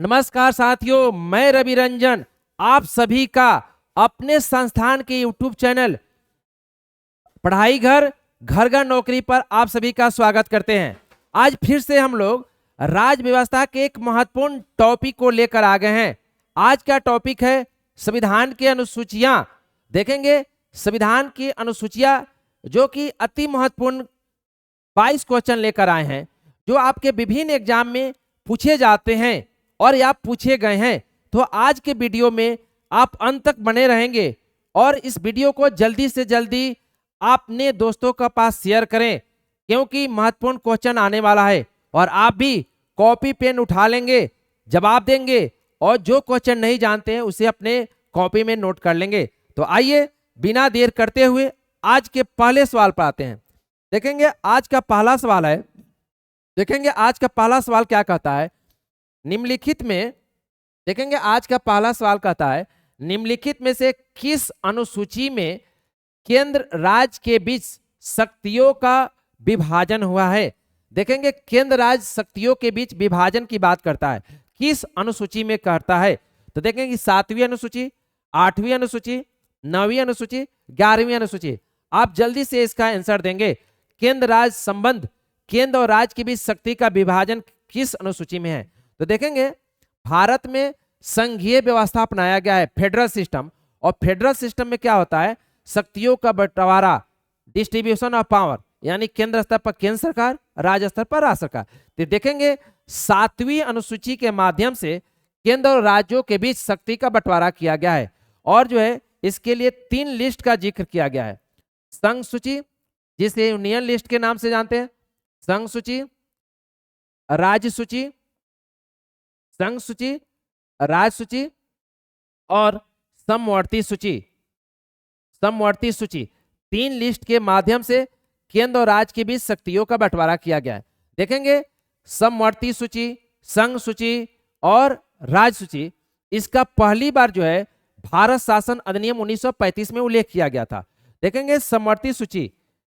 नमस्कार साथियों, मैं रवि रंजन आप सभी का अपने संस्थान के YouTube चैनल पढ़ाई घर घर घर नौकरी पर आप सभी का स्वागत करते हैं। आज फिर से हम लोग राज्य व्यवस्था के एक महत्वपूर्ण टॉपिक को लेकर आ गए हैं। आज का टॉपिक है संविधान की अनुसूचियां। देखेंगे संविधान की अनुसूचियां जो कि अति महत्वपूर्ण 22 क्वेश्चन लेकर आए हैं, जो आपके विभिन्न एग्जाम में पूछे जाते हैं और या पूछे गए हैं। तो आज के वीडियो में आप अंत तक बने रहेंगे और इस वीडियो को जल्दी से जल्दी अपने दोस्तों के पास शेयर करें, क्योंकि महत्वपूर्ण क्वेश्चन आने वाला है और आप भी कॉपी पेन उठा लेंगे, जवाब देंगे और जो क्वेश्चन नहीं जानते हैं उसे अपने कॉपी में नोट कर लेंगे। तो आइए बिना देर करते हुए आज के पहले सवाल पर आते हैं। देखेंगे आज का पहला सवाल है, देखेंगे आज का पहला सवाल क्या कहता है। निम्नलिखित में देखेंगे आज का पहला सवाल कहता है, निम्नलिखित में से किस अनुसूची में केंद्र राज्य के बीच शक्तियों का विभाजन हुआ है। देखेंगे केंद्र राज्य शक्तियों के बीच विभाजन की बात करता है, किस अनुसूची में करता है। तो देखेंगे 7वीं अनुसूची, 8वीं अनुसूची, 9वीं अनुसूची, 11वीं अनुसूची। आप जल्दी से इसका आंसर देंगे। केंद्र राज्य संबंध, केंद्र और राज्य के बीच शक्ति का विभाजन किस अनुसूची में है। तो देखेंगे भारत में संघीय व्यवस्था अपनाया गया है, फेडरल सिस्टम। और फेडरल सिस्टम में क्या होता है, शक्तियों का बंटवारा, डिस्ट्रीब्यूशन ऑफ पावर, यानी केंद्र स्तर पर केंद्र सरकार, राज्य स्तर पर राज्य सरकार। तो देखेंगे 7वीं अनुसूची के माध्यम से केंद्र और राज्यों के बीच शक्ति का बंटवारा किया गया है। और जो है इसके लिए 3 लिस्ट का जिक्र किया गया है। संघ सूची, जिसे यूनियन लिस्ट के नाम से जानते हैं, संघ सूची, राज्य सूची, संघ सूची, राज्य सूची और समवर्ती सूची। समवर्ती सूची 3 लिस्ट के माध्यम से केंद्र और राज्य के बीच शक्तियों का बंटवारा किया गया है। देखेंगे समवर्ती सूची, संघ सूची और राज्य सूची, इसका पहली बार जो है भारत शासन अधिनियम 1935 में उल्लेख किया गया था। देखेंगे समवर्ती सूची,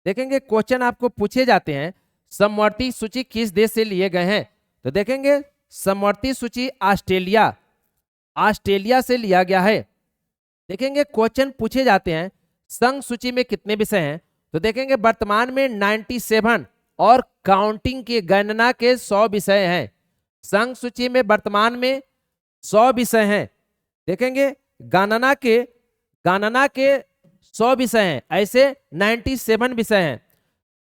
देखेंगे क्वेश्चन आपको पूछे जाते हैं समवर्ती सूची किस देश से लिए गए हैं। तो देखेंगे समवर्ती सूची ऑस्ट्रेलिया से लिया गया है। देखेंगे क्वेश्चन पूछे जाते हैं संघ सूची में कितने विषय हैं। तो देखेंगे वर्तमान में 97 और काउंटिंग की गणना के 100 विषय हैं। संघ सूची में वर्तमान में 100 विषय हैं। देखेंगे गणना के 100 विषय हैं, ऐसे 97 विषय हैं।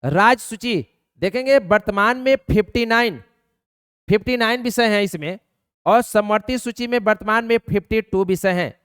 राज्य सूची देखेंगे वर्तमान में 59 विषय हैं इसमें, और समवर्ती सूची में वर्तमान में 52 विषय हैं।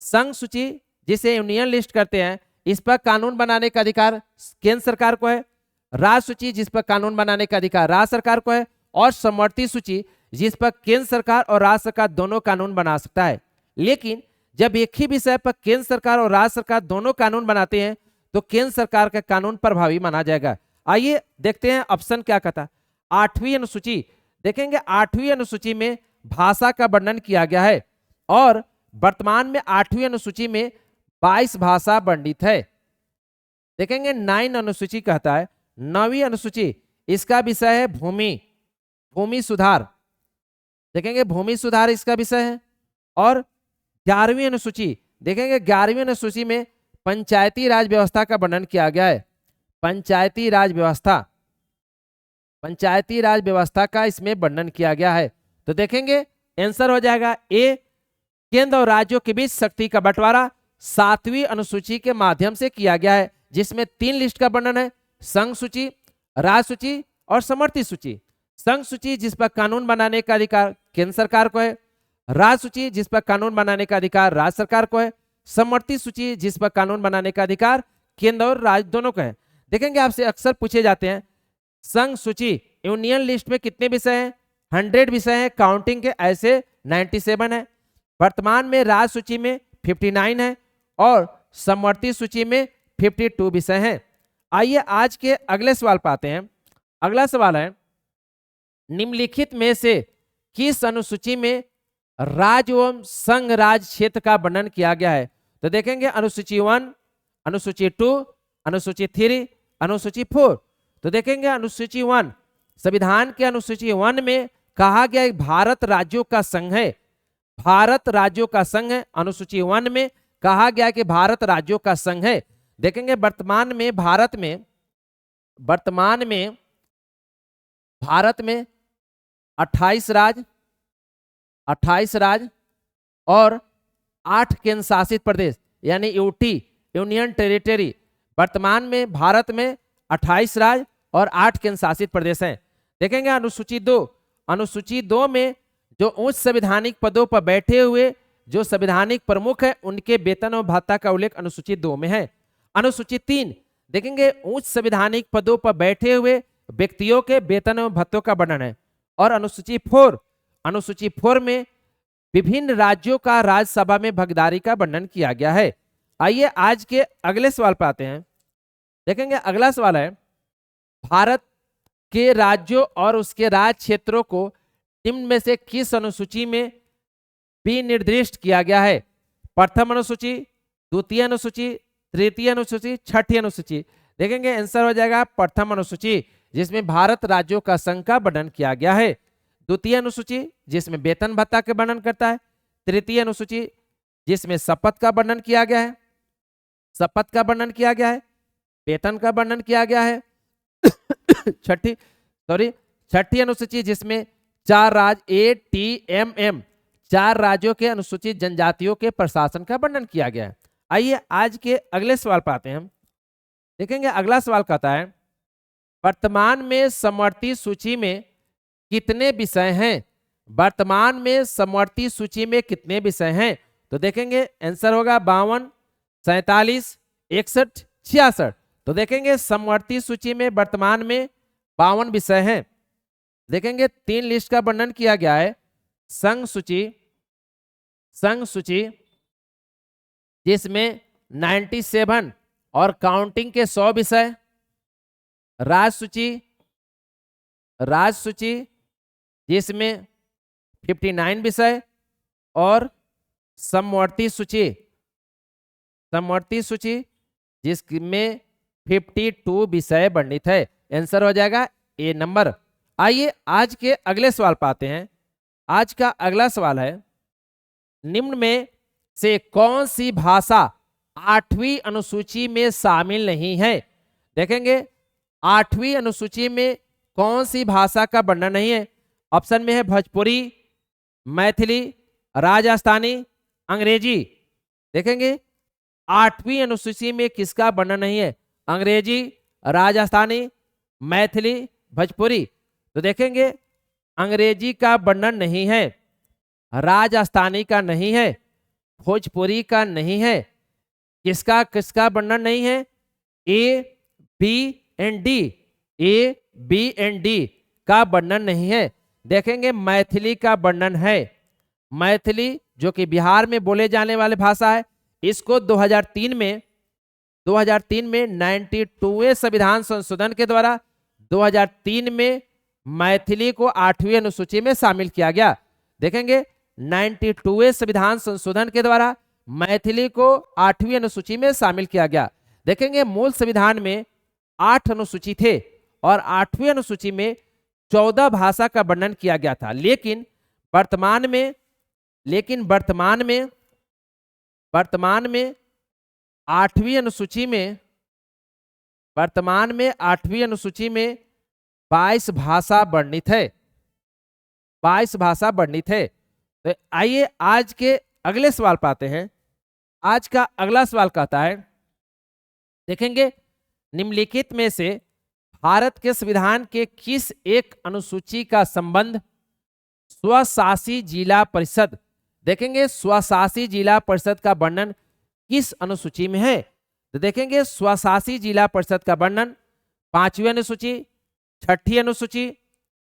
संघ सूची, जिसे यूनियन लिस्ट करते हैं, इस पर कानून बनाने का अधिकार केंद्र सरकार को है। राज्य सूची, जिस पर कानून बनाने का अधिकार राज्य सरकार को है। और समवर्ती सूची, जिस पर केंद्र सरकार और राज्य सरकार दोनों कानून बना सकता है। लेकिन जब एक ही विषय पर केंद्र सरकार और राज्य सरकार दोनों कानून बनाते हैं तो केंद्र सरकार का कानून प्रभावी माना जाएगा। आइए देखते हैं ऑप्शन क्या कहता है। 8वीं अनुसूची, देखेंगे 8वीं अनुसूची में भाषा का वर्णन किया गया है और वर्तमान में 8वीं अनुसूची में 22 भाषा वर्णित है। देखेंगे 9 अनुसूची कहता है, 9वीं अनुसूची, इसका विषय है भूमि सुधार। देखेंगे भूमि सुधार इसका विषय है। और 11वीं अनुसूची, देखेंगे 11वीं अनुसूची में पंचायती राज व्यवस्था का वर्णन किया गया है। पंचायती राज व्यवस्था का इसमें वर्णन किया गया है। तो देखेंगे आंसर हो जाएगा ए, केंद्र और राज्यों के बीच शक्ति का बंटवारा 7वीं अनुसूची के माध्यम से किया गया है, जिसमें 3 लिस्ट का वर्णन है, संघ सूची, राज्य सूची और समवर्ती सूची। संघ सूची, जिस पर कानून बनाने का अधिकार केंद्र सरकार को है। राज्य सूची, जिस पर कानून बनाने का अधिकार राज्य सरकार को है। समवर्ती सूची, जिस पर कानून बनाने का अधिकार केंद्र और राज्य दोनों को है। देखेंगे आपसे अक्सर पूछे जाते हैं संघ सूची यूनियन लिस्ट में कितने विषय हैं, 100 विषय हैं, काउंटिंग के ऐसे 97 है। वर्तमान में राज्य सूची में 59 है और समवर्ती सूची में 52 विषय हैं। आइए आज के अगले सवाल पर आते हैं। अगला सवाल है, निम्नलिखित में से किस अनुसूची में राज्य एवं संघ राज्य क्षेत्र का वर्णन किया गया है। तो देखेंगे अनुसूची 1, अनुसूची 2, अनुसूची 3, अनुसूची 4। तो देखेंगे अनुसूची 1, संविधान के अनुसूची 1 में कहा गया है भारत राज्यों का संघ है, भारत राज्यों का संघ है। अनुसूची 1 में कहा गया कि भारत राज्यों का संघ है। देखेंगे वर्तमान में भारत में 28 राज्य, 28 राज्य और 8 केंद्र शासित प्रदेश यानी यूटी, यूनियन टेरिटरी। वर्तमान में भारत में 28 राज्य और 8 केंद्र शासित प्रदेश हैं। देखेंगे अनुसूची 2 में जो उच्च संवैधानिक पदों पर बैठे हुए जो संवैधानिक प्रमुख है उनके वेतन और भत्ता का उल्लेख अनुसूची 2 में है। अनुसूची 3 देखेंगे उच्च संवैधानिक पदों पर बैठे हुए व्यक्तियों के वेतन एवं भत्तों का वर्णन है। और अनुसूची 4 में विभिन्न राज्यों का राज्यसभा में भागीदारी का वर्णन किया गया है। आइए आज के अगले सवाल पर आते हैं। देखेंगे अगला सवाल है, भारत के राज्यों और उसके राज्य क्षेत्रों को निम्न में से किस अनुसूची में विनिर्दिष्ट किया गया है? प्रथम अनुसूची, द्वितीय अनुसूची, तृतीय अनुसूची, छठी अनुसूची। देखेंगे आंसर हो जाएगा प्रथम अनुसूची, जिसमें भारत राज्यों का संघ का वर्णन किया गया है। द्वितीय अनुसूची जिसमें वेतन भत्ता के वर्णन करता है। तृतीय अनुसूची जिसमें शपथ का वर्णन किया गया है, शपथ का वर्णन किया गया है, वेतन का वर्णन किया गया है। छठी अनुसूची जिसमें 4 राज्य ATMM 4 राज्यों के अनुसूचित जनजातियों के प्रशासन का वर्णन किया गया है। आइए आज के अगले सवाल पर आते हैं। देखेंगे अगला सवाल कहता है, वर्तमान में समवर्ती सूची में कितने विषय हैं? वर्तमान में समवर्ती सूची में कितने विषय हैं? तो देखेंगे आंसर होगा 52, 47, 61, 66। तो देखेंगे समवर्ती सूची में वर्तमान में 52 विषय हैं। देखेंगे 3 लिस्ट का वर्णन किया गया है। संघ सूची जिसमें 97 और काउंटिंग के 100 विषय। राज्य सूची जिसमें 59 विषय और समवर्ती सूची जिसमें 52 विषय वर्णित है। आंसर हो जाएगा ए नंबर। आइए आज के अगले सवाल पर आते हैं। आज का अगला सवाल है, निम्न में से कौन सी भाषा 8वीं अनुसूची में शामिल नहीं है? देखेंगे 8वीं अनुसूची में कौन सी भाषा का वर्णन नहीं है? ऑप्शन में है भोजपुरी, मैथिली, राजस्थानी, अंग्रेजी। देखेंगे 8वीं अनुसूची में किसका वर्णन नहीं है? अंग्रेजी, राजस्थानी, मैथिली, भोजपुरी। तो देखेंगे अंग्रेजी का वर्णन नहीं है, राजस्थानी का नहीं है, भोजपुरी का नहीं है। किसका वर्णन नहीं है? A, B and D का वर्णन नहीं है। देखेंगे मैथिली का वर्णन है। मैथिली जो कि बिहार में बोले जाने वाले भाषा है, इसको 2003 में 92वें संविधान संशोधन के द्वारा 2003 में मैथिली को 8वीं अनुसूची में शामिल किया गया। देखेंगे 92वें संविधान संशोधन के द्वारा मैथिली को 8वीं अनुसूची में शामिल किया गया। देखेंगे मूल संविधान में 8 अनुसूची थे और 8वीं अनुसूची में 14 भाषा का वर्णन किया गया था। लेकिन वर्तमान में 8वीं अनुसूची में 22 भाषा वर्णित है। 22 भाषा वर्णित है। तो आइए आज के अगले सवाल पर आते हैं। आज का अगला सवाल कहता है, देखेंगे निम्नलिखित में से भारत के संविधान के किस एक अनुसूची का संबंध स्वशासी जिला परिषद? देखेंगे स्वशासी जिला परिषद का वर्णन किस अनुसूची में है? तो देखेंगे स्वशासी जिला परिषद का वर्णन 5वीं अनुसूची, 6ठी अनुसूची,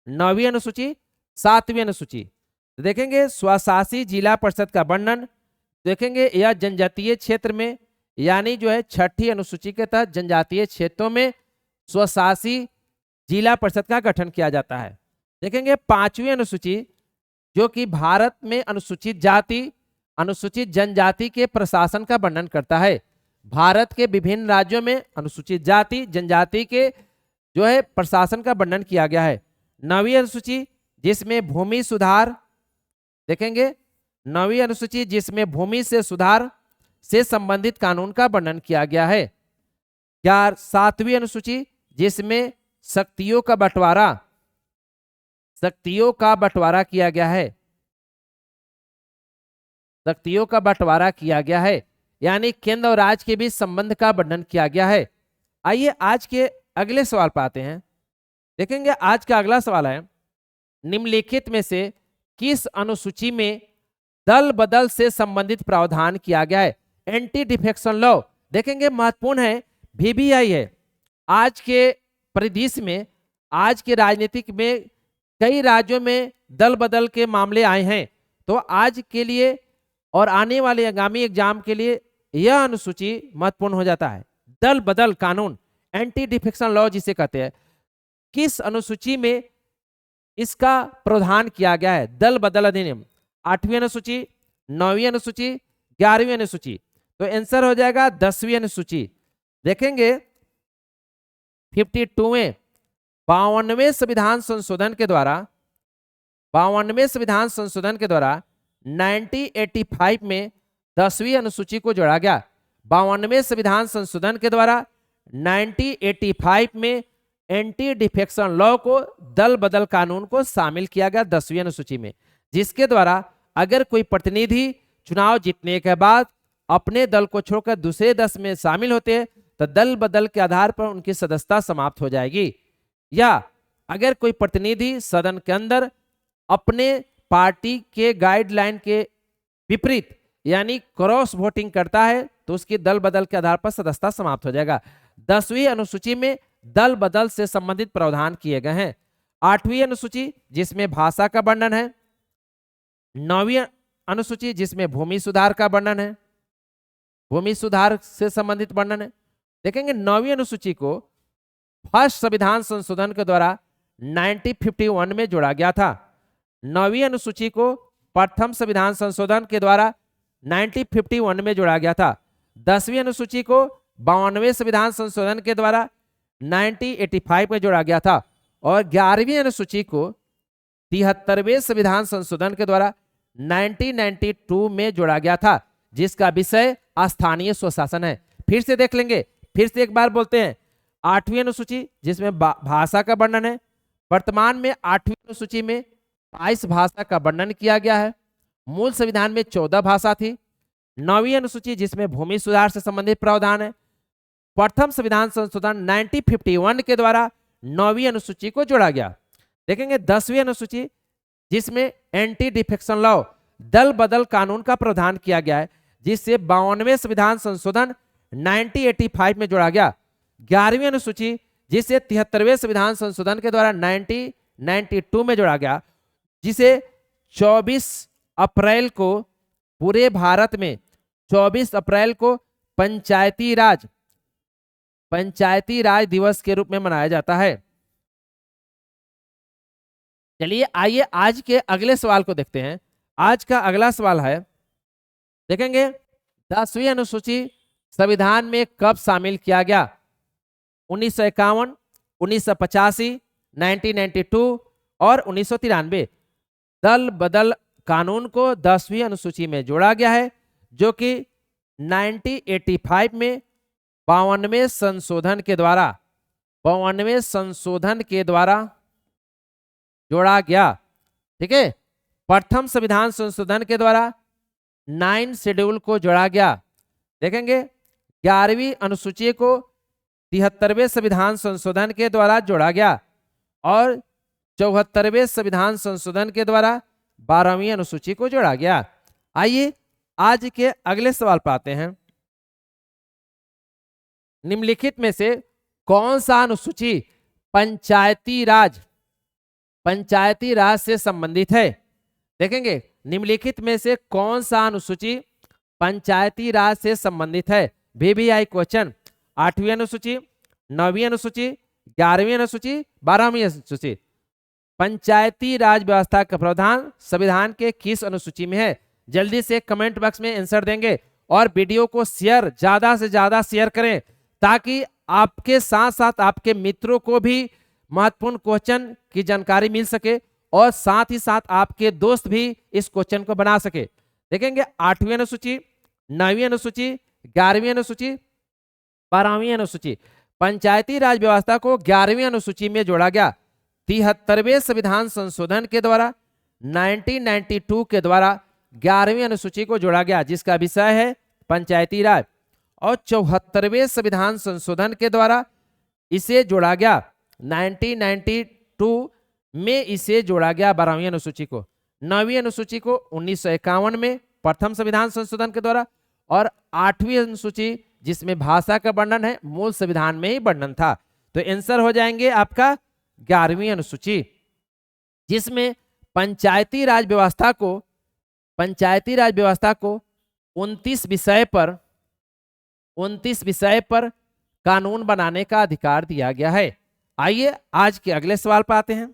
9वीं अनुसूची, 7वीं अनुसूची। तो देखेंगे स्वशासी जिला परिषद का वर्णन, देखेंगे यह जनजातीय क्षेत्र में यानी जो है 6ठी अनुसूची के तहत जनजातीय क्षेत्रों में स्वशासी जिला परिषद का गठन किया जाता है। देखेंगे 5वीं अनुसूची जो कि भारत में अनुसूचित जाति, अनुसूचित जनजाति के प्रशासन का वर्णन करता है। भारत के विभिन्न राज्यों में अनुसूचित जाति जनजाति के जो है प्रशासन का वर्णन किया गया है। 9वीं अनुसूची जिसमें भूमि सुधार, देखेंगे 9वीं अनुसूची जिसमें भूमि से सुधार से संबंधित कानून का वर्णन किया गया है। 7वीं अनुसूची जिसमें शक्तियों का बंटवारा किया गया है, शक्तियों का बंटवारा किया गया है, यानी केंद्र और राज्य के बीच संबंध का वर्णन किया गया है। आइए आज के अगले सवाल पर आते हैं। देखेंगे आज का अगला सवाल है, निम्नलिखित में से किस अनुसूची में दल बदल से संबंधित प्रावधान किया गया है? एंटी डिफेक्शन लॉ, देखेंगे महत्वपूर्ण है, वीवीआई है। आज के परिदृश्य में, आज के राजनीतिक में कई राज्यों में दल बदल के मामले आए हैं, तो आज के लिए और आने वाले आगामी एग्जाम के लिए यह अनुसूची महत्वपूर्ण हो जाता है। दल बदल कानून, एंटी डिफेक्शन लॉ जिसे कहते हैं, किस अनुसूची में इसका प्रावधान किया गया है? दल बदल अधिनियम, 8वीं अनुसूची, 9वीं अनुसूची, 11वीं अनुसूची। तो आंसर हो जाएगा 10वीं अनुसूची। देखेंगे 52वें 52वें संविधान संशोधन के द्वारा 1985 में 10वीं अनुसूची को जोड़ा गया। 52वें संविधान संशोधन के द्वारा 1985 में एंटी डिफेक्शन लॉ को, दल बदल कानून को शामिल किया गया 10वीं अनुसूची में, जिसके द्वारा अगर कोई प्रतिनिधि चुनाव जीतने के बाद अपने दल को छोड़कर दूसरे दल में शामिल होते हैं तो दल बदल के आधार पर उनकी सदस्यता समाप्त हो जाएगी। या अगर कोई प्रतिनिधि सदन के अंदर अपने पार्टी के गाइडलाइन के विपरीत यानी क्रॉस वोटिंग करता है तो उसकी दल बदल के आधार पर सदस्यता समाप्त हो जाएगा। 10वीं अनुसूची में दल बदल से संबंधित प्रावधान किए गए हैं। 8वीं अनुसूची जिसमें भाषा का वर्णन है, 9वीं अनुसूची जिसमें भूमि सुधार का वर्णन है, भूमि सुधार से संबंधित वर्णन है। देखेंगे 9वीं अनुसूची को फर्स्ट संविधान संशोधन के द्वारा 1951 में जोड़ा गया था। 9वीं अनुसूची को प्रथम संविधान संशोधन के द्वारा 1951 में जोड़ा गया था। 10वीं अनुसूची को 52वें संविधान संशोधन के द्वारा 1985 में जोड़ा गया था और 11वीं अनुसूची को 73वें संविधान संशोधन के द्वारा 1992 में जोड़ा गया था, जिसका विषय स्थानीय स्वशासन है। फिर से देख लेंगे, फिर से एक बार बोलते हैं। 8वीं अनुसूची जिसमें भाषा का वर्णन है, वर्तमान में 8वीं अनुसूची में 22 भाषा का वर्णन किया गया है। मूल संविधान में 14 भाषा थी। 9वीं अनुसूची जिसमें भूमि सुधार से संबंधित प्रावधान है, प्रथम संविधान संशोधन 1951 के द्वारा 9वीं अनुसूची को जोड़ा गया। देखेंगे 10वीं अनुसूची जिसमें एंटी डिफेक्शन लॉ, दल बदल कानून का प्रावधान किया गया है, जिससे 52वें संविधान संशोधन 1985 में जोड़ा गया। 11वीं अनुसूची जिसे 73वें संविधान संशोधन के द्वारा 1992 में जोड़ा गया, जिसे 24 अप्रैल को पूरे भारत में 24 अप्रैल को पंचायती राज दिवस के रूप में मनाया जाता है। चलिए आइए आज के अगले सवाल को देखते हैं। आज का अगला सवाल है, देखेंगे 10वीं अनुसूची संविधान में कब शामिल किया गया? 1951, 1985, 1992 और 1993। दल बदल कानून को 10वीं अनुसूची में जोड़ा गया है, जो कि 1985 में 52वें संशोधन के द्वारा जोड़ा गया। ठीक है, प्रथम संविधान संशोधन के द्वारा 9 शेड्यूल को जोड़ा गया। देखेंगे 11वीं अनुसूची को 73वें संविधान संशोधन के द्वारा जोड़ा गया और 74वें संविधान संशोधन के द्वारा 12वीं अनुसूची को जोड़ा गया। आइए आज के अगले सवाल पर आते हैं। निम्नलिखित में से कौन सा अनुसूची पंचायती राज से संबंधित है? देखेंगे निम्नलिखित में से कौन सा अनुसूची पंचायती राज से संबंधित है? VVI question. 8वीं अनुसूची, 9वीं अनुसूची, 11वीं अनुसूची, 12वीं अनुसूची। पंचायती राज व्यवस्था का प्रावधान संविधान के किस अनुसूची में है? जल्दी से कमेंट बॉक्स में आंसर देंगे और वीडियो को शेयर, ज्यादा से ज्यादा शेयर करें, ताकि आपके साथ साथ आपके मित्रों को भी महत्वपूर्ण क्वेश्चन की जानकारी मिल सके और साथ ही साथ आपके दोस्त भी इस क्वेश्चन को बना सके। देखेंगे 8वीं अनुसूची, 9वीं अनुसूची, 11वीं अनुसूची, 12वीं अनुसूची। पंचायती राज व्यवस्था को 11वीं अनुसूची में जोड़ा गया 73वें संविधान संशोधन के द्वारा। 1992 के द्वारा 11वीं अनुसूची को जोड़ा गया जिसका विषय है पंचायती राज, और 74वें संविधान संशोधन के द्वारा इसे जोड़ा गया 1992 में इसे जोड़ा गया 12वीं अनुसूची को। 9वीं अनुसूची को 1951 में प्रथम संविधान संशोधन के द्वारा, और 8वीं अनुसूची जिसमें भाषा का वर्णन है मूल संविधान में ही वर्णन था। तो आंसर हो जाएंगे आपका 11वीं अनुसूची, जिसमें पंचायती राज व्यवस्था को 29 विषय पर कानून बनाने का अधिकार दिया गया है। आइए आज के अगले सवाल पर आते हैं।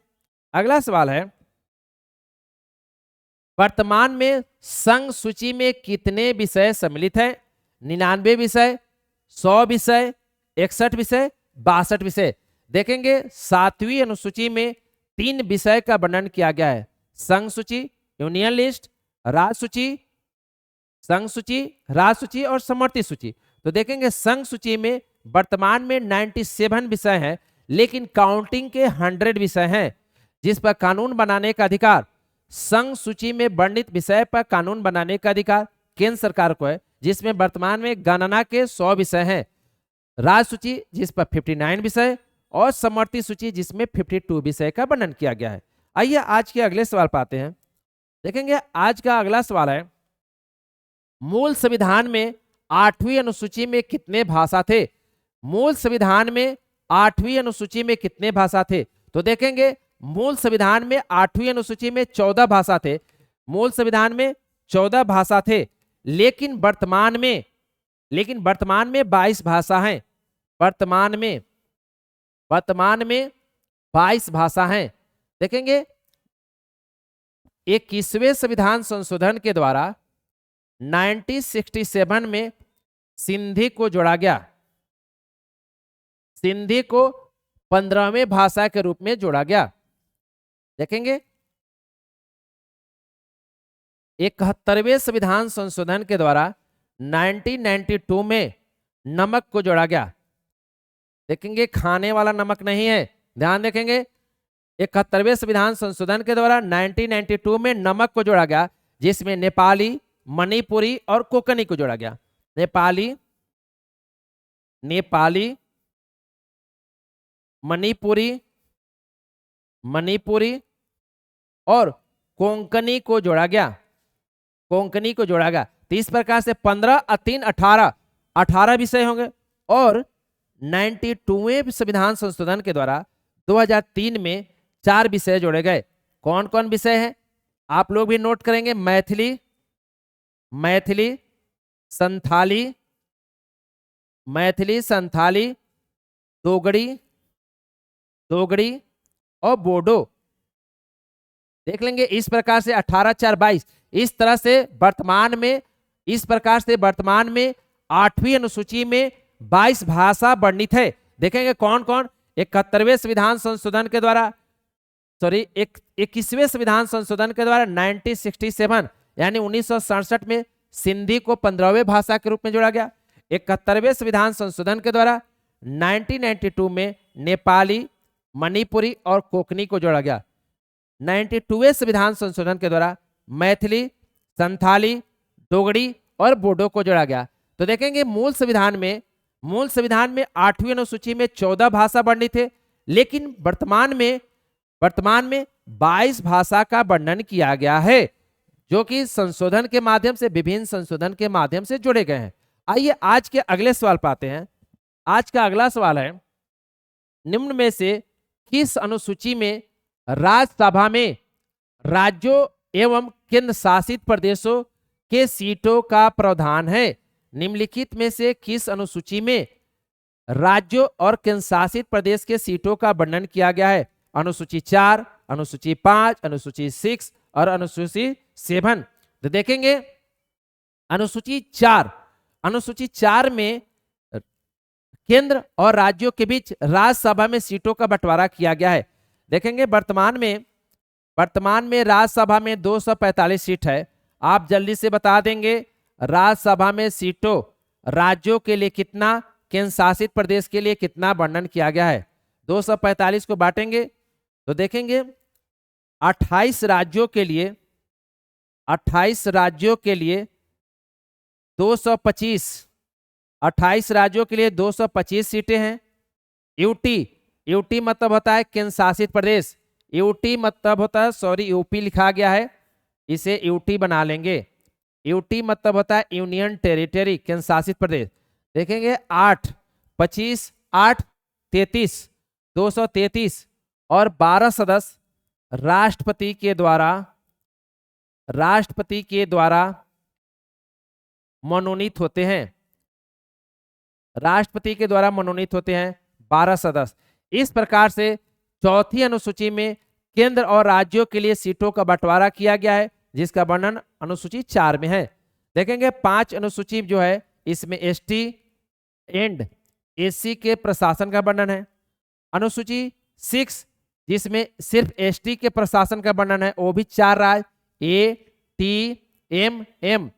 अगला सवाल है, वर्तमान में संघ सूची में कितने विषय सम्मिलित हैं? 99 विषय, 100 विषय, 61 विषय, 62 विषय। देखेंगे 7वीं अनुसूची में 3 विषय का वर्णन किया गया है, संघ सूची, यूनियन लिस्ट, राज सूची और समवर्ती सूची। तो देखेंगे संघ सूची में वर्तमान में 97 विषय हैं, लेकिन काउंटिंग के 100 विषय हैं जिस पर कानून बनाने का अधिकार, संघ सूची में वर्णित विषय पर कानून बनाने का अधिकार केंद्र सरकार को है, जिसमें वर्तमान में गणना के 100 विषय हैं। राज सूची जिस पर 59 विषय, और समवर्ती सूची जिसमें 52 विषय का वर्णन किया गया है। आइए आज के अगले सवाल पर आते हैं। देखेंगे आज का अगला सवाल है, मूल संविधान में 8वीं अनुसूची में कितने भाषा थे? मूल संविधान में 8वीं अनुसूची में कितने भाषा थे? तो देखेंगे मूल संविधान में 8वीं अनुसूची में 14 भाषा थे। मूल संविधान में 14 भाषा थे, लेकिन वर्तमान में 22 भाषा हैं। वर्तमान में 22 भाषा हैं। देखेंगे 21वें संविधान संशोधन के द्वारा 1967 में सिंधी को जोड़ा गया। सिंधी को 15वें भाषा के रूप में जोड़ा गया। देखेंगे 71वें संविधान संशोधन के द्वारा 1992 में नमक को जोड़ा गया। देखेंगे खाने वाला नमक नहीं है, ध्यान देखेंगे। 71वें संविधान संशोधन के द्वारा 1992 में नमक को जोड़ा गया, जिसमें नेपाली, मणिपुरी और कोंकणी को जोड़ा गया। नेपाली, मणिपुरी और कोंकणी को जोड़ा गया। तो इस प्रकार से 15 और 3 18 विषय होंगे। और 92वें संविधान संशोधन के द्वारा 2003 में 4 विषय जोड़े गए। कौन कौन विषय हैं आप लोग भी नोट करेंगे? मैथिली, संथाली, दोगड़ी और बोडो। देख लेंगे इस प्रकार से 18 4 22। इस तरह से वर्तमान में 8वीं अनुसूची में 22 भाषा वर्णित है। देखेंगे कौन कौन? 71वें संविधान संशोधन के द्वारा 21वें संविधान संशोधन के द्वारा 1967 यानी 1967 में सिंधी को 15वें भाषा के रूप में जोड़ा गया। 71वें संविधान संशोधन के द्वारा 1992 में नेपाली, मणिपुरी और कोंकणी को जोड़ा गया। 92वें संविधान संशोधन के द्वारा मैथिली, संथाली, दोगड़ी और बोडो को जोड़ा गया। तो देखेंगे मूल संविधान में 8वीं अनुसूची में 14 भाषा वर्णित थे, लेकिन वर्तमान में 22 भाषा का वर्णन किया गया है, जो कि संशोधन के माध्यम से, विभिन्न संशोधन के माध्यम से जोड़े गए हैं। आइए आज के अगले सवाल पर आते हैं। आज का अगला सवाल है, निम्न में से किस अनुसूची में राज्यसभा में राज्यों एवं केंद्र शासित प्रदेशों के सीटों का प्रावधान है? निम्नलिखित में से किस अनुसूची में राज्यों और केंद्र शासित प्रदेश के सीटों का वर्णन किया गया है? अनुसूची 4, अनुसूची 5, अनुसूची 6 और अनुसूची 7। तो देखेंगे अनुसूची 4 में केंद्र और राज्यों के बीच राज्यसभा में सीटों का बंटवारा किया गया है। देखेंगे वर्तमान में वर्तमान में राज्यसभा में 245 सीट है। आप जल्दी से बता देंगे राज्यसभा में सीटों राज्यों के लिए कितना, केंद्र शासित प्रदेश के लिए कितना वर्णन किया गया है। 245 को बांटेंगे तो देखेंगे 28 राज्यों के लिए 225, 28 राज्यों के लिए 225 सीटें हैं। यूटी मतलब होता है केंद्र शासित प्रदेश, यूटी मतलब होता है, सॉरी यूपी लिखा गया है, इसे यूटी बना लेंगे। यूटी मतलब होता है यूनियन टेरिटरी, केंद्र शासित प्रदेश। देखेंगे 8, 25, 8, 33, 233 और 12 सदस्य राष्ट्रपति के द्वारा मनोनीत होते हैं। राष्ट्रपति के द्वारा मनोनीत होते हैं 12 सदस्य। इस प्रकार से चौथी अनुसूची में केंद्र और राज्यों के लिए सीटों का बंटवारा किया गया है, जिसका वर्णन अनुसूची 4 में है। देखेंगे 5 अनुसूची जो है इसमें एसटी एंड एससी के प्रशासन का वर्णन है। अनुसूची 6 जिसमें सिर्फ एसटी के प्रशासन का वर्णन है, वो भी 4 राज्य ATMM,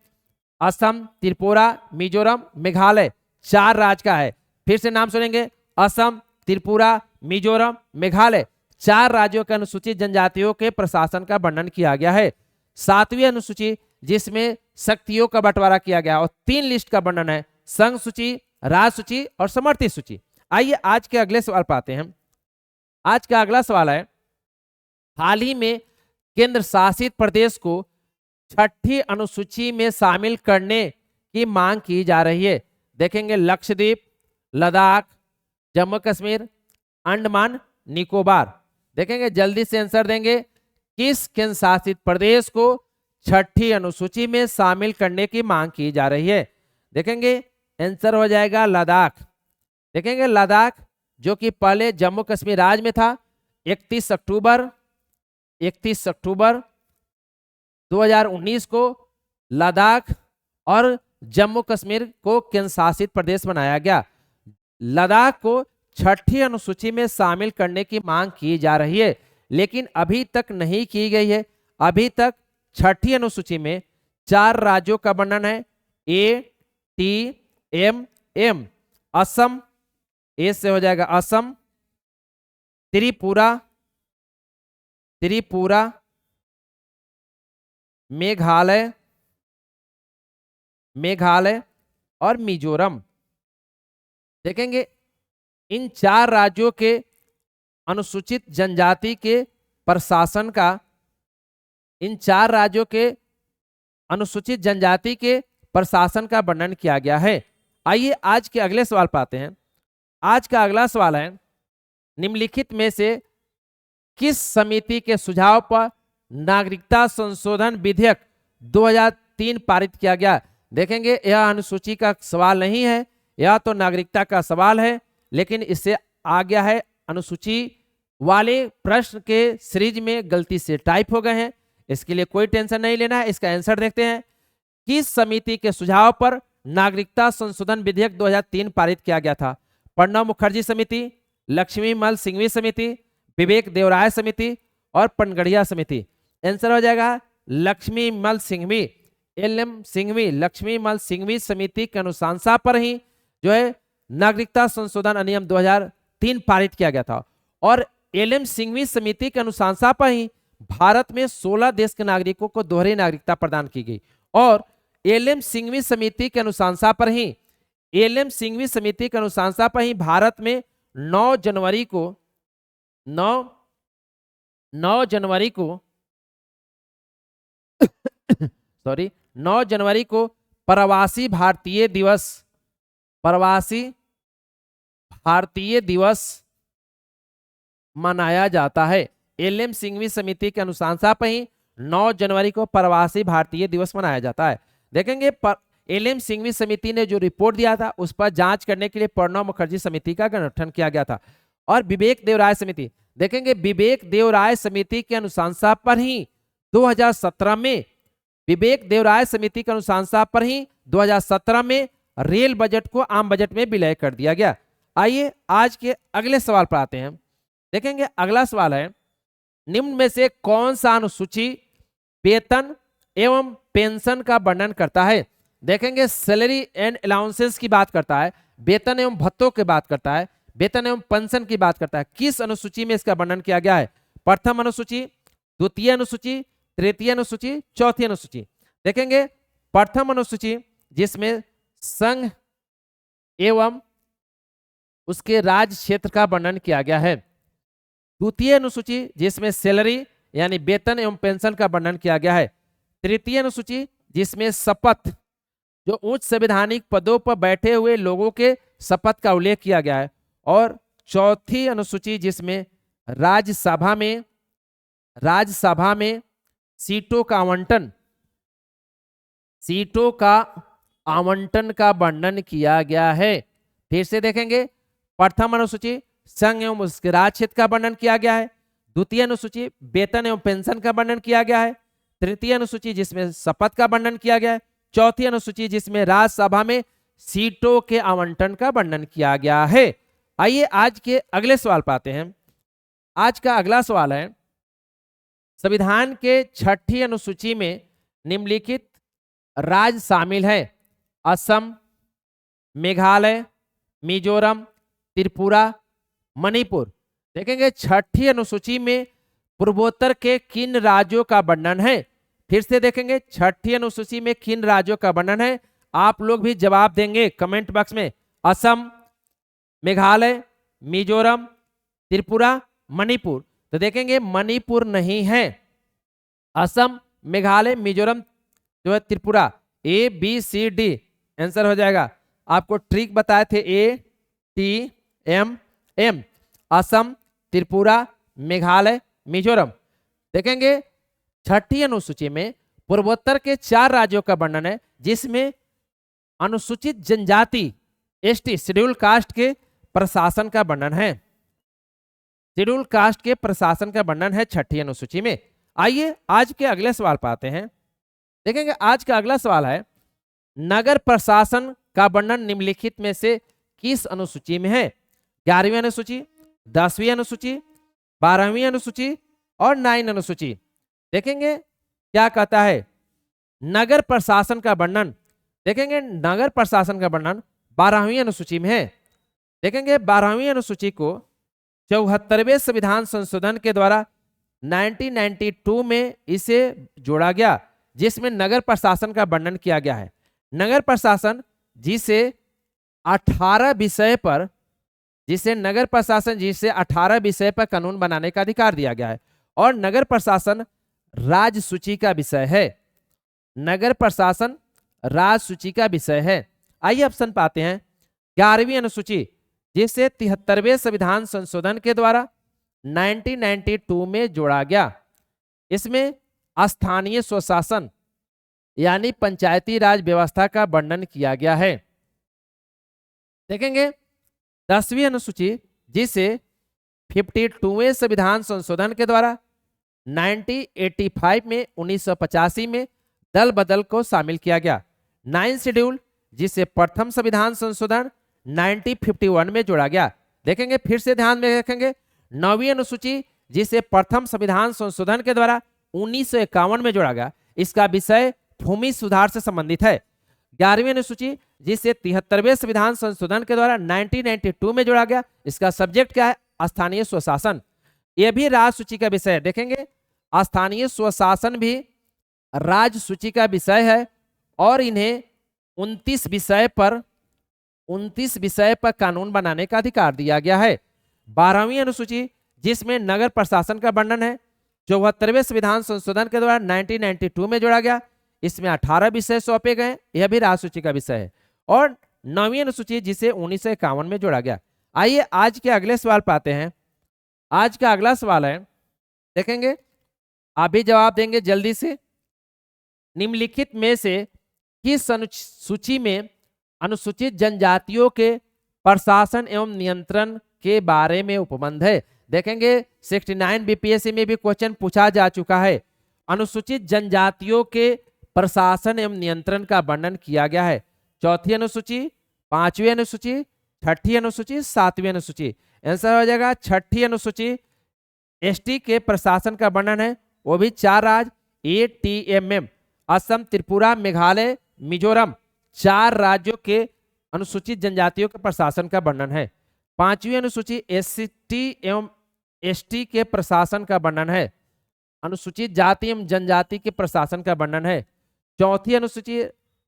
असम, त्रिपुरा, मिजोरम, मेघालय, 4 राज्य का है। फिर से नाम सुनेंगे, असम, त्रिपुरा, मिजोरम, मेघालय, 4 राज्यों के अनुसूचित जनजातियों के प्रशासन का वर्णन किया गया है। 7वीं अनुसूची जिसमें शक्तियों का बंटवारा किया गया और 3 लिस्ट का वर्णन है, संघ सूची, राज्य सूची और समर्थित सूची। आइए आज के अगले सवाल पर आते हैं। आज का अगला सवाल है, हाल ही में केंद्र शासित प्रदेश को 6ठी अनुसूची में शामिल करने की मांग की जा रही है। देखेंगे लक्षद्वीप, लद्दाख, जम्मू कश्मीर, अंडमान निकोबार। देखेंगे जल्दी से आंसर देंगे, किस केंद्र शासित प्रदेश को 6ठी अनुसूची में शामिल करने की मांग की जा रही है। देखेंगे आंसर हो जाएगा लद्दाख। देखेंगे लद्दाख जो कि पहले जम्मू कश्मीर राज्य में था, 31 अक्टूबर 2019 को लद्दाख और जम्मू कश्मीर को केंद्र शासित प्रदेश बनाया गया। लद्दाख को 6ठी अनुसूची में शामिल करने की मांग की जा रही है, लेकिन अभी तक नहीं की गई है। अभी तक 6ठी अनुसूची में 4 राज्यों का वर्णन है, ATMM, असम, ए से हो जाएगा असम, त्रिपुरा, मेघालय और मिजोरम। देखेंगे इन 4 राज्यों के अनुसूचित जनजाति के प्रशासन का, इन 4 राज्यों के अनुसूचित जनजाति के प्रशासन का वर्णन किया गया है। आइए आज के अगले सवाल पर आते हैं। आज का अगला सवाल है, निम्नलिखित में से किस समिति के सुझाव पर नागरिकता संशोधन विधेयक 2003 पारित किया गया। देखेंगे यह अनुसूची का सवाल नहीं है, यह तो नागरिकता का सवाल है, लेकिन इससे आ गया है अनुसूची वाले प्रश्न के सीरीज में गलती से टाइप हो गए हैं। इसके लिए कोई टेंशन नहीं लेना है। इसका आंसर देखते हैं, किस समिति के सुझाव पर नागरिकता संशोधन विधेयक 2003 पारित किया गया था। प्रणब मुखर्जी समिति, लक्ष्मीमल सिंघवी समिति, विवेक देवराय समिति और पनगढ़िया समिति। आंसर हो जाएगा लक्ष्मीमल सिंघवी, LM सिंघवी, लक्ष्मीमल सिंघवी समिति के अनुशंसा पर ही जो है नागरिकता संशोधन अधिनियम 2003 पारित किया गया था। और LM सिंघवी समिति के अनुशंसा पर ही भारत में 16 देश के नागरिकों को दोहरी नागरिकता प्रदान की गई। और LM सिंघवी समिति के अनुशंसा पर ही, LM सिंघवी समिति के अनुशंसा पर ही भारत में 9 जनवरी को प्रवासी भारतीय दिवस मनाया जाता है। LM सिंघवी समिति के अनुशंसा पर ही 9 जनवरी को प्रवासी भारतीय दिवस मनाया जाता है। देखेंगे LM सिंघवी समिति ने जो रिपोर्ट दिया था उस पर जांच करने के लिए प्रणब मुखर्जी समिति का गठन किया गया था। और विवेक देवराय समिति, देखेंगे विवेक देवराय समिति के अनुशंसा पर ही 2017 में, विवेक देवराय समिति के अनुशंसा पर ही 2017 में रेल बजट को आम बजट में विलय कर दिया गया। आइए आज के अगले सवाल पर आते हैं। देखेंगे अगला सवाल है, निम्न में से कौन सा अनुसूची वेतन एवं पेंशन का वर्णन करता है? देखेंगे सैलरी एंड अलाउंसेस की बात करता है, वेतन एवं भत्तों की बात करता है, वेतन एवं पेंशन की बात करता है। किस अनुसूची में इसका वर्णन किया गया है? प्रथम अनुसूची, द्वितीय अनुसूची, तृतीय अनुसूची, चौथी अनुसूची। देखेंगे प्रथम अनुसूची जिसमें संघ एवं उसके राज्य क्षेत्र का वर्णन किया गया है। द्वितीय अनुसूची जिसमें सैलरी यानी वेतन एवं पेंशन का वर्णन किया गया है। तृतीय अनुसूची जिसमें शपथ, जो उच्च संवैधानिक पदों पर बैठे हुए लोगों के शपथ का उल्लेख किया गया है। और चौथी अनुसूची जिसमें राज्यसभा में सीटों का आवंटन का वर्णन किया गया है। फिर से देखेंगे, प्रथम अनुसूची संघ एवं उसके राज्य क्षेत्र का वर्णन किया गया है। द्वितीय अनुसूची वेतन एवं पेंशन का वर्णन किया गया है। तृतीय अनुसूची जिसमें शपथ का वर्णन किया गया है। चौथी अनुसूची जिसमें राज्यसभा में सीटों के आवंटन का वर्णन किया गया है। आइए आज के अगले सवाल पर आते हैं। आज का अगला सवाल है, संविधान के छठी अनुसूची में निम्नलिखित राज्य शामिल है? असम, मेघालय, मिजोरम, त्रिपुरा, मणिपुर। देखेंगे छठी अनुसूची में पूर्वोत्तर के किन राज्यों का वर्णन है? फिर से देखेंगे छठी अनुसूची में किन राज्यों का वर्णन है? आप लोग भी जवाब देंगे कमेंट बॉक्स में। असम, मेघालय, मिजोरम, त्रिपुरा, मणिपुर। तो देखेंगे मणिपुर नहीं है। असम, मेघालय, मिजोरम जो है Tripura. A B C D answer हो जाएगा। आपको ट्रिक बताए थे, A T M M. Assam, Tripura, Meghalaya, Mizoram. देखेंगे छठी अनुसूची में पूर्वोत्तर के 4 राज्यों का वर्णन है, जिसमें अनुसूचित जनजाति एसटी शेड्यूल कास्ट के प्रशासन का वर्णन है। शेड्यूल कास्ट के प्रशासन का वर्णन है छठी अनुसूची में। आइए आज के अगले सवाल पर आते हैं। देखेंगे आज का अगला सवाल है, नगर प्रशासन का वर्णन निम्नलिखित में से किस अनुसूची में है? 11वीं अनुसूची, 10वीं अनुसूची, 12वीं अनुसूची और 9 अनुसूची। देखेंगे क्या कहता है नगर प्रशासन का वर्णन। देखेंगे नगर प्रशासन का वर्णन 12वीं अनुसूची में है। देखेंगे 12वीं अनुसूची को 74वें संविधान संशोधन के द्वारा 1992 में इसे जोड़ा गया, जिसमें नगर प्रशासन का वर्णन किया गया है। नगर प्रशासन जिसे 18 विषय पर कानून बनाने का अधिकार दिया गया है। और नगर प्रशासन राज्य सूची का विषय है। नगर प्रशासन राज्य सूची का विषय है। आइए ऑप्शन पाते हैं। 11वीं अनुसूची जिसे 73वें संविधान संशोधन के द्वारा 1992 में जोड़ा गया, इसमें स्थानीय स्वशासन यानी पंचायती राज व्यवस्था का वर्णन किया गया है। देखेंगे 10वीं अनुसूची जिसे 52वें संविधान संशोधन के द्वारा 1985 में दल बदल को शामिल किया गया। 9 शेड्यूल जिसे प्रथम संविधान संशोधन 1951 में जोड़ा गया। देखेंगे फिर से ध्यान में रखेंगे, 9वीं अनुसूची जिसे प्रथम संविधान संशोधन के द्वारा 1951 में जोड़ा गया, इसका विषय भूमि सुधार से संबंधित है। 11वीं अनुसूची जिसे 73वें संविधान संशोधन के द्वारा 1992 में जोड़ा गया, इसका सब्जेक्ट क्या है? स्थानीय स्वशासन। यह भी राज्य सूची का विषय है। देखेंगे स्थानीय स्वशासन भी राज्य सूची का विषय है और इन्हें 29 विषय पर कानून बनाने का अधिकार दिया गया है। 12वीं अनुसूची जिसमें नगर प्रशासन का वर्णन है, 74वें संविधान संशोधन के द्वारा 1992 में जोड़ा गया, इसमें 18 विषय सौंपे गए, यह भी राज्य सूची का विषय है। और 9वीं अनुसूची जिसे 1951 में जोड़ा गया। आइए आज के अगले सवाल पाते हैं। आज का अगला सवाल है, देखेंगे आप भी जवाब देंगे जल्दी से। निम्नलिखित में से किस सूची में अनुसूचित जनजातियों के प्रशासन एवं नियंत्रण के बारे में उपबंध है? देखेंगे 69 बीपीएससी में भी क्वेश्चन पूछा जा चुका है। अनुसूचित जनजातियों के प्रशासन एवं नियंत्रण का वर्णन किया गया है। चौथी अनुसूची, 5वीं अनुसूची, छठी अनुसूची, 7वीं अनुसूची। आंसर हो जाएगा छठी अनुसूची एसटी के प्रशासन का वर्णन है, वो भी 4 राज्य ATMM, असम, त्रिपुरा, मेघालय, मिजोरम, 4 राज्यों के अनुसूचित जनजातियों के प्रशासन का वर्णन है। 5वीं अनुसूची ST एवं ST के प्रशासन का वर्णन है। अनुसूचित जाति एवं जनजाति के प्रशासन का वर्णन है। 4थी अनुसूची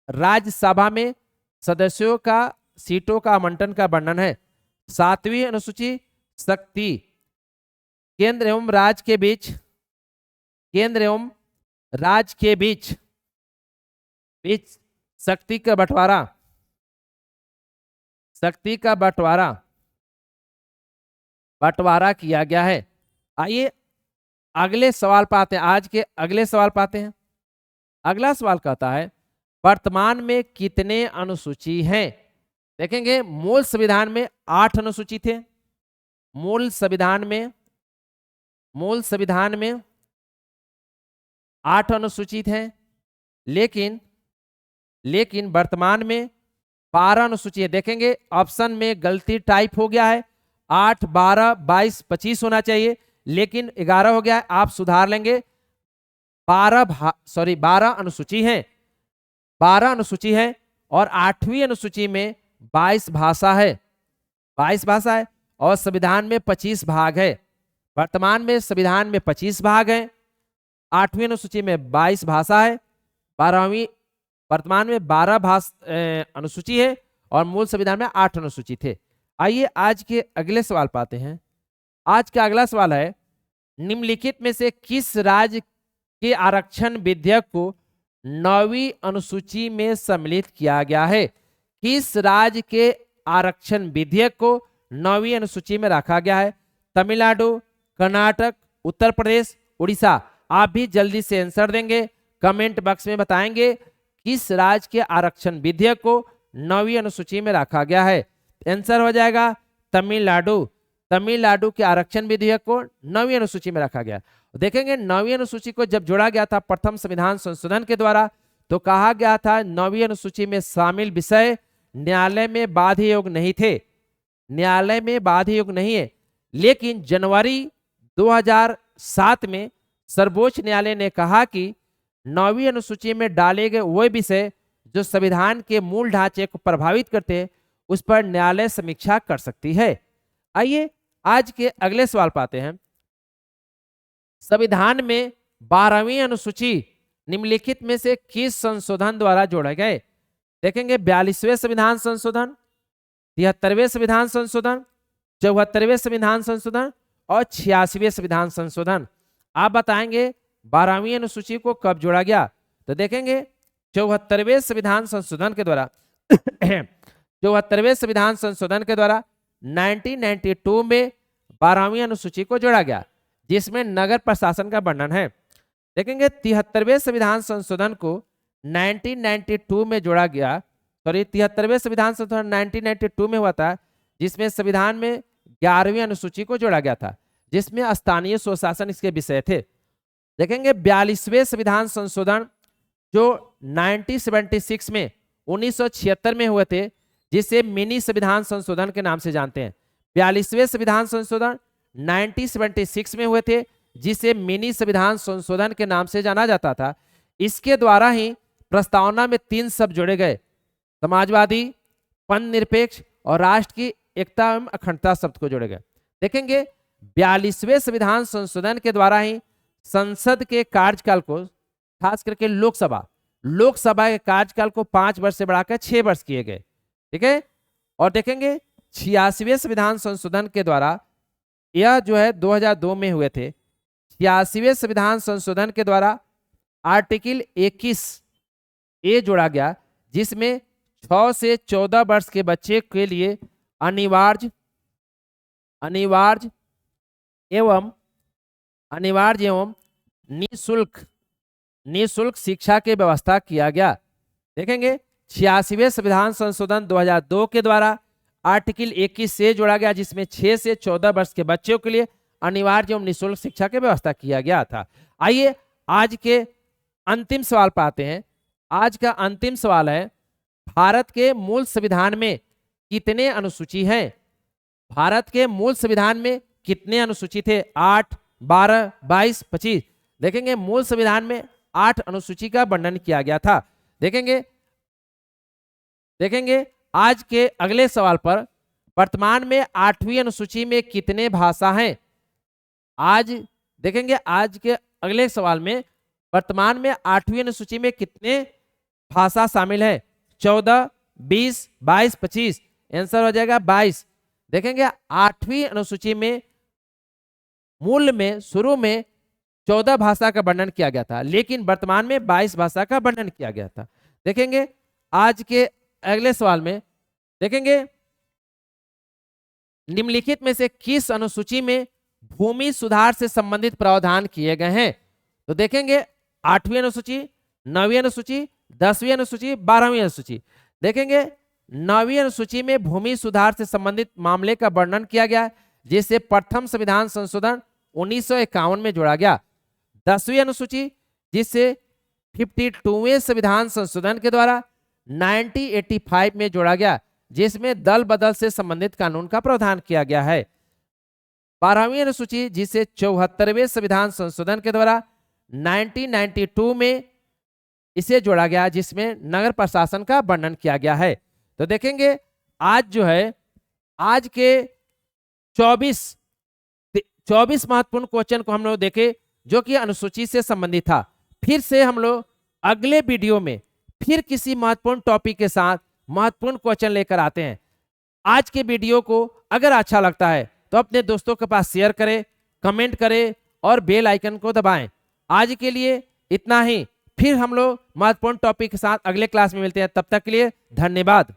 राज्यसभा में सदस्यों का सीटों का आवंटन का वर्णन है। 7वीं अनुसूची शक्ति, केंद्र एवं राज्य के बीच शक्ति का बंटवारा किया गया है। आइए अगले सवाल पाते हैं, आज के अगले सवाल पाते हैं। अगला सवाल कहता है वर्तमान में कितने अनुसूची हैं? देखेंगे मूल संविधान में 8 अनुसूची थे। मूल संविधान में 8 अनुसूचित हैं, लेकिन वर्तमान में 12 अनुसूची है। देखेंगे ऑप्शन में गलती टाइप हो गया है, 8, 12, 22, 25 होना चाहिए, लेकिन 11 हो गया है। आप सुधार लेंगे। 12 अनुसूची है, 12 अनुसूची है और 8वीं अनुसूची में 22 भाषा है और संविधान में 25 भाग है। वर्तमान में संविधान में 25 भाग हैं, 8वीं अनुसूची में 22 भाषा है, वर्तमान में 12 अनुसूची है और मूल संविधान में 8 अनुसूची थे। आइए आज के अगले सवाल पाते हैं। आज का अगला सवाल है निम्नलिखित में से किस राज्य के आरक्षण विधेयक को 9वीं अनुसूची में सम्मिलित किया गया है? किस राज्य के आरक्षण विधेयक को 9वीं अनुसूची में रखा गया है? तमिलनाडु, कर्नाटक, उत्तर प्रदेश, उड़ीसा। आप भी जल्दी से आंसर देंगे, कमेंट बॉक्स में बताएंगे किस राज्य के आरक्षण विधेयक को 9वीं अनुसूची में रखा गया है। आंसर हो जाएगा तमिलनाडु के आरक्षण विधेयक को 9वीं अनुसूची में रखा गया। देखेंगे 9वीं अनुसूची को जब जोड़ा गया था प्रथम संविधान संशोधन के द्वारा, तो कहा गया था 9वीं अनुसूची में शामिल विषय न्यायालय में बाध्य योग नहीं है। लेकिन जनवरी 2007 में सर्वोच्च न्यायालय ने कहा कि 9वीं अनुसूची में डाले गए वह विषय जो संविधान के मूल ढांचे को प्रभावित करते हैं, उस पर न्यायालय समीक्षा कर सकती है। आइए आज के अगले सवाल पाते हैं। संविधान में 12वीं अनुसूची निम्नलिखित में से किस संशोधन द्वारा जोड़े गए? देखेंगे 42वें संविधान संशोधन, 73वें संविधान संशोधन, 74वें संविधान संशोधन और 86वें संविधान संशोधन। आप बताएंगे 12वीं अनुसूची को कब जोड़ा गया? तो देखेंगे 74वें संविधान संशोधन के द्वारा 1992 में 12वीं अनुसूची को जोड़ा गया, जिसमें नगर प्रशासन का वर्णन है। देखेंगे 73वें संविधान संशोधन को 1992 में जोड़ा गया, 73वें संविधान संशोधन 1992 में हुआ था, जिसमें संविधान में 11वीं अनुसूची को जोड़ा गया था, जिसमें स्थानीय स्वशासन इसके विषय थे। देखेंगे 42वें संविधान संशोधन जो 1976 में 1976 में हुए थे, जिसे मिनी संविधान संशोधन के नाम से जानते हैं। 42वें संविधान संशोधन 1976 में हुए थे, जिसे मिनी संविधान संशोधन के नाम से जाना जाता था। इसके द्वारा ही प्रस्तावना में 3 शब्द जोड़े गए, समाजवादी, पंथ निरपेक्ष और राष्ट्र की एकता एवं अखंडता शब्द को जोड़े गए। देखेंगे 42वें संविधान संशोधन के द्वारा ही संसद के कार्यकाल को, खास करके लोकसभा के कार्यकाल को 5 वर्ष से बढ़ाकर 6 वर्ष किए गए। ठीक है। और देखेंगे 86वें संविधान संशोधन के द्वारा, यह जो है 2002 में हुए थे। 86वें संविधान संशोधन के द्वारा आर्टिकल 21A जोड़ा गया, जिसमें 6 से 14 वर्ष के बच्चे के लिए अनिवार्य एवं निःशुल्क शिक्षा की व्यवस्था किया गया। देखेंगे 86वें संविधान संशोधन 2002 के द्वारा आर्टिकल 21 से जोड़ा गया, जिसमें 6 से 14 वर्ष के बच्चों के लिए अनिवार्य एवं निःशुल्क शिक्षा की व्यवस्था किया गया था। आइए आज के अंतिम सवाल पाते हैं। आज का अंतिम सवाल है, भारत के मूल संविधान में कितने अनुसूची हैं? भारत के मूल संविधान में कितने अनुसूची थे? 8, 12, 22, 25। देखेंगे मूल संविधान में 8 अनुसूची का वर्णन किया गया था। देखेंगे आज के अगले सवाल पर, वर्तमान में 8वीं अनुसूची में कितने भाषा हैं? आज देखेंगे आज के अगले सवाल में वर्तमान में 8वीं अनुसूची में कितने भाषा शामिल है? 14, 20, 22, 25। आंसर हो जाएगा 22। देखेंगे 8वीं अनुसूची में मूल में शुरू में 14 भाषा का वर्णन किया गया था, लेकिन वर्तमान में 22 भाषा का वर्णन किया गया था। देखेंगे आज के अगले सवाल में, देखेंगे निम्नलिखित में से किस अनुसूची में भूमि सुधार से संबंधित प्रावधान किए गए हैं? तो देखेंगे 8वीं अनुसूची, 9वीं अनुसूची, 10वीं अनुसूची, 12वीं अनुसूची। देखेंगे 9वीं अनुसूची में भूमि सुधार से संबंधित मामले का वर्णन किया गया, जिसे प्रथम संविधान संशोधन 1951 में जोड़ा गया। 10वीं अनुसूची जिसे 52वें संविधान संशोधन के द्वारा 1985 में जोड़ा गया, जिसमें दल बदल से संबंधित कानून का प्रावधान किया गया है। 12वीं अनुसूची जिसे 74वें संविधान संशोधन के द्वारा 1992 में इसे जोड़ा गया, जिसमें नगर प्रशासन का वर्णन किया गया है। तो देखेंगे आज जो है आज के 24 महत्वपूर्ण क्वेश्चन को हम लोग देखे जो कि अनुसूची से संबंधित था। फिर से हम लोग अगले वीडियो में फिर किसी महत्वपूर्ण टॉपिक के साथ महत्वपूर्ण क्वेश्चन लेकर आते हैं। आज के वीडियो को अगर अच्छा लगता है तो अपने दोस्तों के पास शेयर करें, कमेंट करें और बेल आइकन को दबाएं। आज के लिए इतना ही, फिर हम लोग महत्वपूर्ण टॉपिक के साथ अगले क्लास में मिलते हैं। तब तक के लिए धन्यवाद।